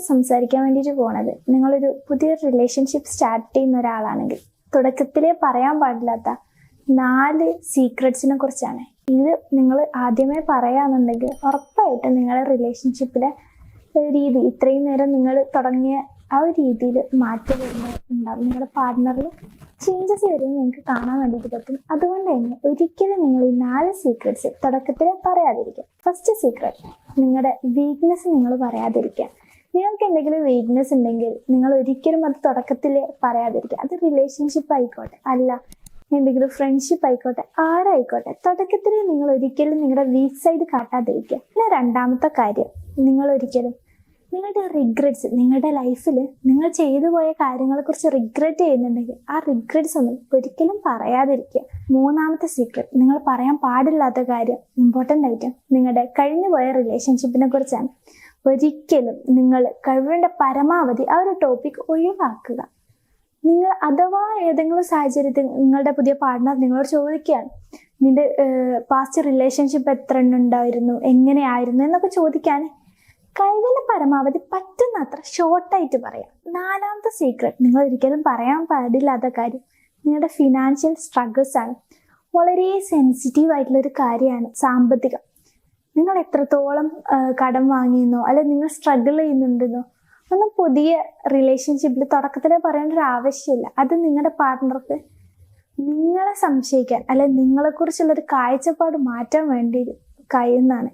സംസാരിക്കാൻ വേണ്ടിയിട്ട് പോണത് നിങ്ങളൊരു പുതിയ റിലേഷൻഷിപ്പ് സ്റ്റാർട്ട് ചെയ്യുന്ന ഒരാളാണെങ്കിൽ തുടക്കത്തിലേ പറയാൻ പാടില്ലാത്ത 4 സീക്രട്സിനെ കുറിച്ചാണ്. ഇത് നിങ്ങൾ ആദ്യമേ പറയാന്നുണ്ടെങ്കിൽ ഉറപ്പായിട്ടും നിങ്ങളുടെ റിലേഷൻഷിപ്പിലെ രീതി ഇത്രയും നേരം നിങ്ങൾ തുടങ്ങിയ ആ ഒരു രീതിയിൽ മാറ്റം വരുന്നുണ്ടാവും. നിങ്ങളുടെ പാർട്ട്ണറിൽ ചേഞ്ചസ് വരുന്നത് നിങ്ങൾക്ക് കാണാൻ വേണ്ടിയിട്ട് പറ്റും. അതുകൊണ്ട് തന്നെ ഒരിക്കലും നിങ്ങൾ ഈ 4 സീക്രട്സ് തുടക്കത്തിൽ പറയാതിരിക്കുക. ഫസ്റ്റ് സീക്രട്ട്, നിങ്ങളുടെ വീക്ക്നെസ് നിങ്ങൾ പറയാതിരിക്കുക. നിങ്ങൾക്ക് എന്തെങ്കിലും വീക്ക്നെസ് ഉണ്ടെങ്കിൽ നിങ്ങൾ ഒരിക്കലും അത് തുടക്കത്തിൽ പറയാതിരിക്കുക. അത് റിലേഷൻഷിപ്പ് ആയിക്കോട്ടെ, അല്ല എന്തെങ്കിലും ഫ്രണ്ട്ഷിപ്പ് ആയിക്കോട്ടെ, ആരായിക്കോട്ടെ, തുടക്കത്തിൽ നിങ്ങൾ ഒരിക്കലും നിങ്ങളുടെ വീക്ക് സൈഡ് കാട്ടാതിരിക്കുക. പിന്നെ രണ്ടാമത്തെ കാര്യം, നിങ്ങൾ ഒരിക്കലും നിങ്ങളുടെ റിഗ്രറ്റ്സ്, നിങ്ങളുടെ ലൈഫിൽ നിങ്ങൾ ചെയ്തു പോയ കാര്യങ്ങളെക്കുറിച്ച് റിഗ്രറ്റ് ചെയ്യുന്നുണ്ടെങ്കിൽ ആ റിഗ്രറ്റ്സ് ഒന്നും ഒരിക്കലും പറയാതിരിക്കുക. മൂന്നാമത്തെ സീക്രട്ട്, നിങ്ങൾ പറയാൻ പാടില്ലാത്ത കാര്യം, ഇമ്പോർട്ടൻ്റ് ആയിട്ട് നിങ്ങളുടെ കഴിഞ്ഞു പോയ റിലേഷൻഷിപ്പിനെ കുറിച്ചാണ്. ഒരിക്കലും നിങ്ങൾ കഴിവിൻ്റെ പരമാവധി ആ ഒരു ടോപ്പിക് ഒഴിവാക്കുക. നിങ്ങൾ അഥവാ ഏതെങ്കിലും സാഹചര്യത്തിൽ നിങ്ങളുടെ പുതിയ പാർട്ട്ണർ നിങ്ങളോട് ചോദിക്കുകയാണ്, നിന്റെ പാസ്റ്റ് റിലേഷൻഷിപ്പ് എത്ര ഉണ്ടായിരുന്നു, എങ്ങനെയായിരുന്നു എന്നൊക്കെ ചോദിക്കാൻ കഴിവിൻ്റെ പരമാവധി പറ്റുന്നത്ര ഷോർട്ടായിട്ട് പറയാം. നാലാമത്തെ സീക്രട്ട്, നിങ്ങൾ ഒരിക്കലും പറയാൻ പാടില്ലാത്ത കാര്യം നിങ്ങളുടെ ഫിനാൻഷ്യൽ സ്ട്രഗിൾസ് ആണ്. വളരെ സെൻസിറ്റീവ് ആയിട്ടുള്ളൊരു കാര്യമാണ് സാമ്പത്തികം. നിങ്ങൾ എത്രത്തോളം കടം വാങ്ങിയെന്നോ അല്ലെങ്കിൽ നിങ്ങൾ സ്ട്രഗിൾ ചെയ്യുന്നുണ്ടെന്നോ ഒന്നും പുതിയ റിലേഷൻഷിപ്പിൽ തുടക്കത്തിലേ പറയേണ്ട ഒരു ആവശ്യമില്ല. അത് നിങ്ങളുടെ പാർട്ട്ണർക്ക് നിങ്ങളെ സംശയിക്കാൻ അല്ലെങ്കിൽ നിങ്ങളെക്കുറിച്ചുള്ളൊരു കാഴ്ചപ്പാട് മാറ്റാൻ വേണ്ടി കഴിയുന്നതാണ്.